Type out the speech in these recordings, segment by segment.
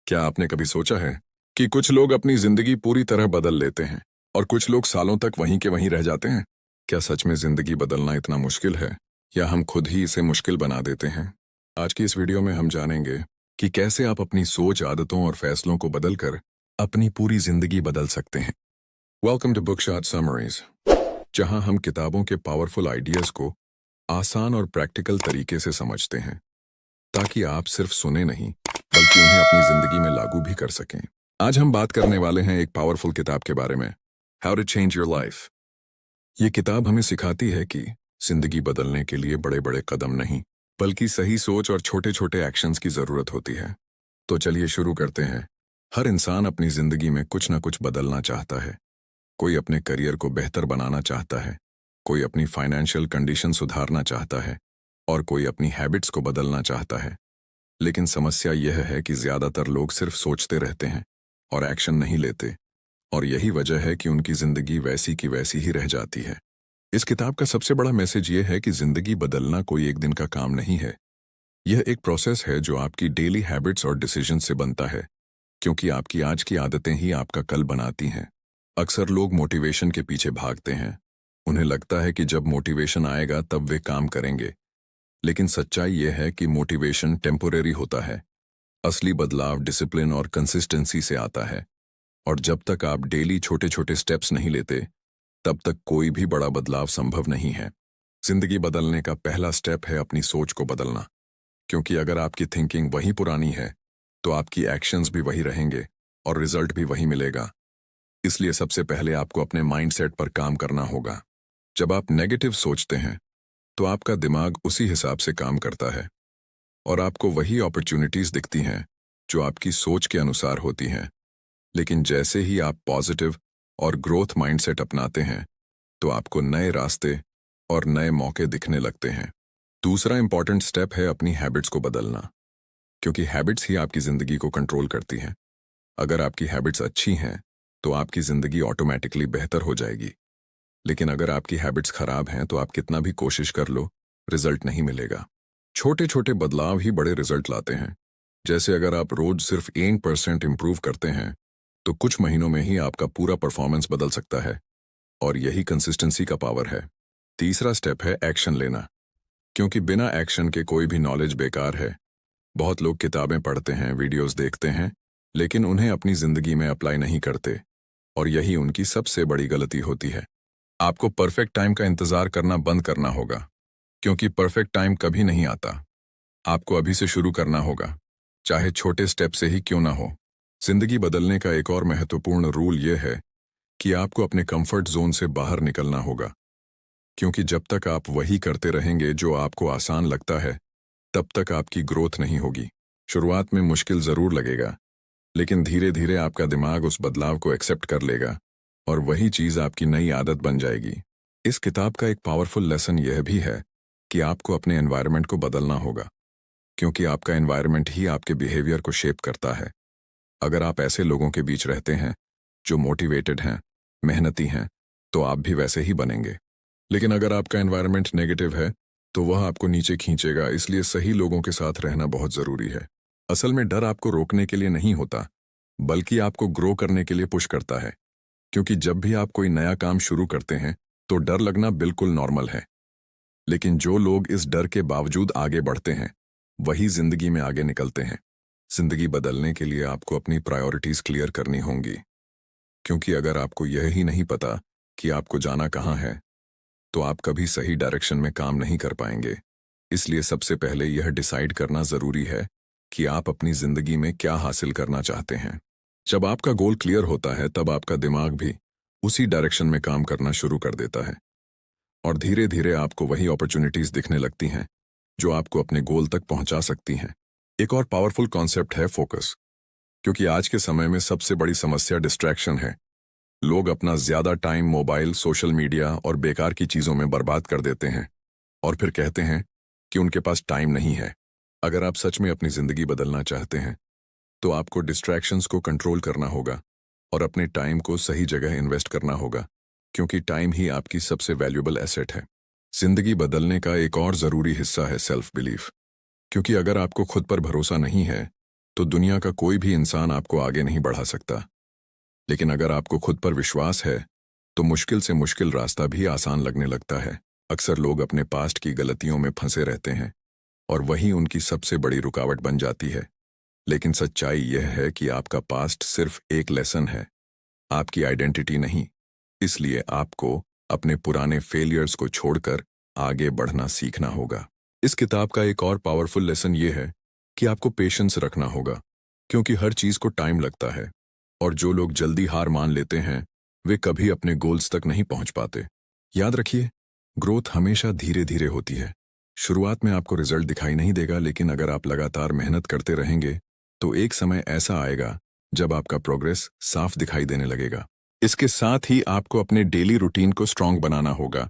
क्या आपने कभी सोचा है कि कुछ लोग अपनी जिंदगी पूरी तरह बदल लेते हैं और कुछ लोग सालों तक वहीं के वहीं रह जाते हैं? क्या सच में जिंदगी बदलना इतना मुश्किल है या हम खुद ही इसे मुश्किल बना देते हैं? आज की इस वीडियो में हम जानेंगे कि कैसे आप अपनी सोच, आदतों और फैसलों को बदलकर अपनी पूरी जिंदगी बदल सकते हैं। वेलकम टू बुकशॉट समरीज, जहां हम किताबों के पावरफुल आइडियाज को आसान और प्रैक्टिकल तरीके से समझते हैं, ताकि आप सिर्फ सुने नहीं बल्कि उन्हें अपनी जिंदगी में लागू भी कर सकें। आज हम बात करने वाले हैं एक पावरफुल किताब के बारे में, how to change your life. ये किताब हमें सिखाती है कि जिंदगी बदलने के लिए बड़े बड़े कदम नहीं, बल्कि सही सोच और छोटे छोटे एक्शंस की जरूरत होती है। तो चलिए शुरू करते हैं। हर इंसान अपनी जिंदगी में कुछ ना कुछ बदलना चाहता है। कोई अपने करियर को बेहतर बनाना चाहता है, कोई अपनी फाइनेंशियल कंडीशन सुधारना चाहता है और कोई अपनी हैबिट्स को बदलना चाहता है। लेकिन समस्या यह है कि ज्यादातर लोग सिर्फ सोचते रहते हैं और एक्शन नहीं लेते, और यही वजह है कि उनकी जिंदगी वैसी की वैसी ही रह जाती है। इस किताब का सबसे बड़ा मैसेज यह है कि जिंदगी बदलना कोई एक दिन का काम नहीं है। यह एक प्रोसेस है जो आपकी डेली हैबिट्स और डिसीजन से बनता है, क्योंकि आपकी आज की आदतें ही आपका कल बनाती हैं। अक्सर लोग मोटिवेशन के पीछे भागते हैं। उन्हें लगता है कि जब मोटिवेशन आएगा तब वे काम करेंगे, लेकिन सच्चाई यह है कि मोटिवेशन टेम्पोरेरी होता है। असली बदलाव डिसिप्लिन और कंसिस्टेंसी से आता है, और जब तक आप डेली छोटे छोटे स्टेप्स नहीं लेते, तब तक कोई भी बड़ा बदलाव संभव नहीं है। जिंदगी बदलने का पहला स्टेप है अपनी सोच को बदलना, क्योंकि अगर आपकी थिंकिंग वही पुरानी है तो आपकी एक्शंस भी वही रहेंगे और रिजल्ट भी वही मिलेगा। इसलिए सबसे पहले आपको अपने माइंडसेट पर काम करना होगा। जब आप नेगेटिव सोचते हैं तो आपका दिमाग उसी हिसाब से काम करता है और आपको वही अपॉर्चुनिटीज दिखती हैं जो आपकी सोच के अनुसार होती हैं। लेकिन जैसे ही आप पॉजिटिव और ग्रोथ माइंडसेट अपनाते हैं तो आपको नए रास्ते और नए मौके दिखने लगते हैं। दूसरा इंपॉर्टेंट स्टेप है अपनी हैबिट्स को बदलना, क्योंकि हैबिट्स ही आपकी जिंदगी को कंट्रोल करती हैं। अगर आपकी हैबिट्स अच्छी हैं तो आपकी जिंदगी ऑटोमेटिकली बेहतर हो जाएगी, लेकिन अगर आपकी हैबिट्स खराब हैं तो आप कितना भी कोशिश कर लो, रिजल्ट नहीं मिलेगा। छोटे छोटे बदलाव ही बड़े रिजल्ट लाते हैं। जैसे अगर आप रोज सिर्फ 1% इंप्रूव करते हैं तो कुछ महीनों में ही आपका पूरा परफॉर्मेंस बदल सकता है, और यही कंसिस्टेंसी का पावर है। तीसरा स्टेप है एक्शन लेना, क्योंकि बिना एक्शन के कोई भी नॉलेज बेकार है। बहुत लोग किताबें पढ़ते हैं, वीडियोस देखते हैं, लेकिन उन्हें अपनी जिंदगी में अप्लाई नहीं करते, और यही उनकी सबसे बड़ी गलती होती है। आपको परफेक्ट टाइम का इंतजार करना बंद करना होगा, क्योंकि परफेक्ट टाइम कभी नहीं आता। आपको अभी से शुरू करना होगा, चाहे छोटे स्टेप से ही क्यों ना हो। जिंदगी बदलने का एक और महत्वपूर्ण रूल यह है कि आपको अपने कंफर्ट जोन से बाहर निकलना होगा, क्योंकि जब तक आप वही करते रहेंगे जो आपको आसान लगता है, तब तक आपकी ग्रोथ नहीं होगी। शुरुआत में मुश्किल जरूर लगेगा, लेकिन धीरे धीरे आपका दिमाग उस बदलाव को एक्सेप्ट कर लेगा और वही चीज आपकी नई आदत बन जाएगी। इस किताब का एक पावरफुल लेसन यह भी है कि आपको अपने एनवायरनमेंट को बदलना होगा, क्योंकि आपका एनवायरनमेंट ही आपके बिहेवियर को शेप करता है। अगर आप ऐसे लोगों के बीच रहते हैं जो मोटिवेटेड हैं, मेहनती हैं, तो आप भी वैसे ही बनेंगे। लेकिन अगर आपका एनवायरनमेंट नेगेटिव है तो वह आपको नीचे खींचेगा। इसलिए सही लोगों के साथ रहना बहुत जरूरी है। असल में डर आपको रोकने के लिए नहीं होता, बल्कि आपको ग्रो करने के लिए पुश करता है, क्योंकि जब भी आप कोई नया काम शुरू करते हैं तो डर लगना बिल्कुल नॉर्मल है। लेकिन जो लोग इस डर के बावजूद आगे बढ़ते हैं, वही जिंदगी में आगे निकलते हैं। जिंदगी बदलने के लिए आपको अपनी प्रायोरिटीज क्लियर करनी होंगी, क्योंकि अगर आपको यह ही नहीं पता कि आपको जाना कहाँ है, तो आप कभी सही डायरेक्शन में काम नहीं कर पाएंगे। इसलिए सबसे पहले यह डिसाइड करना जरूरी है कि आप अपनी जिंदगी में क्या हासिल करना चाहते हैं। जब आपका गोल क्लियर होता है तब आपका दिमाग भी उसी डायरेक्शन में काम करना शुरू कर देता है, और धीरे धीरे आपको वही अपॉर्चुनिटीज दिखने लगती हैं जो आपको अपने गोल तक पहुंचा सकती हैं। एक और पावरफुल कॉन्सेप्ट है फोकस, क्योंकि आज के समय में सबसे बड़ी समस्या डिस्ट्रैक्शन है। लोग अपना ज्यादा टाइम मोबाइल, सोशल मीडिया और बेकार की चीजों में बर्बाद कर देते हैं और फिर कहते हैं कि उनके पास टाइम नहीं है। अगर आप सच में अपनी जिंदगी बदलना चाहते हैं तो आपको डिस्ट्रैक्शंस को कंट्रोल करना होगा और अपने टाइम को सही जगह इन्वेस्ट करना होगा, क्योंकि टाइम ही आपकी सबसे वैल्यूएबल एसेट है। जिंदगी बदलने का एक और जरूरी हिस्सा है सेल्फ बिलीफ, क्योंकि अगर आपको खुद पर भरोसा नहीं है तो दुनिया का कोई भी इंसान आपको आगे नहीं बढ़ा सकता। लेकिन अगर आपको खुद पर विश्वास है तो मुश्किल से मुश्किल रास्ता भी आसान लगने लगता है। अक्सर लोग अपने पास्ट की गलतियों में फंसे रहते हैं और वही उनकी सबसे बड़ी रुकावट बन जाती है। लेकिन सच्चाई यह है कि आपका पास्ट सिर्फ एक लेसन है, आपकी आइडेंटिटी नहीं। इसलिए आपको अपने पुराने फेलियर्स को छोड़कर आगे बढ़ना सीखना होगा। इस किताब का एक और पावरफुल लेसन यह है कि आपको पेशेंस रखना होगा, क्योंकि हर चीज को टाइम लगता है और जो लोग जल्दी हार मान लेते हैं वे कभी अपने गोल्स तक नहीं पहुंच पाते। याद रखिए, ग्रोथ हमेशा धीरे धीरे होती है। शुरुआत में आपको रिजल्ट दिखाई नहीं देगा, लेकिन अगर आप लगातार मेहनत करते रहेंगे तो एक समय ऐसा आएगा जब आपका प्रोग्रेस साफ दिखाई देने लगेगा। इसके साथ ही आपको अपने डेली रूटीन को स्ट्रांग बनाना होगा,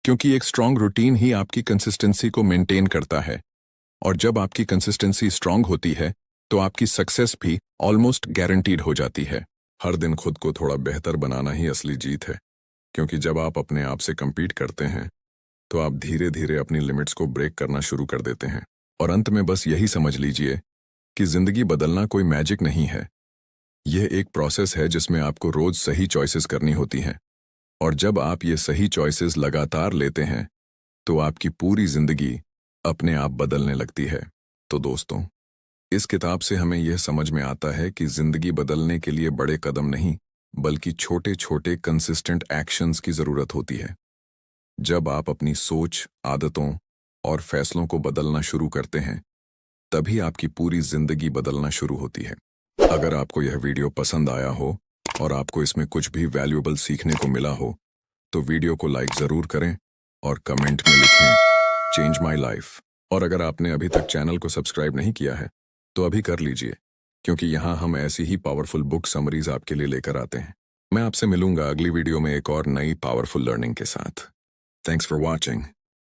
क्योंकि एक स्ट्रांग रूटीन ही आपकी कंसिस्टेंसी को मेंटेन करता है। और जब आपकी कंसिस्टेंसी स्ट्रांग होती है तो आपकी सक्सेस भी ऑलमोस्ट गारंटीड हो जाती है। हर दिन खुद को थोड़ा बेहतर बनाना ही असली जीत है, क्योंकि जब आप अपने आप से compete करते हैं तो आप धीरे धीरे अपनी लिमिट्स को ब्रेक करना शुरू कर देते हैं। और अंत में बस यही समझ लीजिए कि जिंदगी बदलना कोई मैजिक नहीं है। यह एक प्रोसेस है जिसमें आपको रोज सही चॉइसेस करनी होती हैं। और जब आप ये सही चॉइसेस लगातार लेते हैं तो आपकी पूरी जिंदगी अपने आप बदलने लगती है। तो दोस्तों, इस किताब से हमें यह समझ में आता है कि जिंदगी बदलने के लिए बड़े कदम नहीं, बल्कि छोटे छोटे कंसिस्टेंट एक्शंस की जरूरत होती है। जब आप अपनी सोच, आदतों और फैसलों को बदलना शुरू करते हैं, तभी आपकी पूरी जिंदगी बदलना शुरू होती है। अगर आपको यह वीडियो पसंद आया हो और आपको इसमें कुछ भी वैल्यूएबल सीखने को मिला हो तो वीडियो को लाइक जरूर करें और कमेंट में लिखें चेंज माई लाइफ। और अगर आपने अभी तक चैनल को सब्सक्राइब नहीं किया है तो अभी कर लीजिए, क्योंकि यहाँ हम ऐसी ही पावरफुल बुक समरीज आपके लिए लेकर आते हैं। मैं आपसे मिलूंगा अगली वीडियो में एक और नई पावरफुल लर्निंग के साथ। Thanks for watching.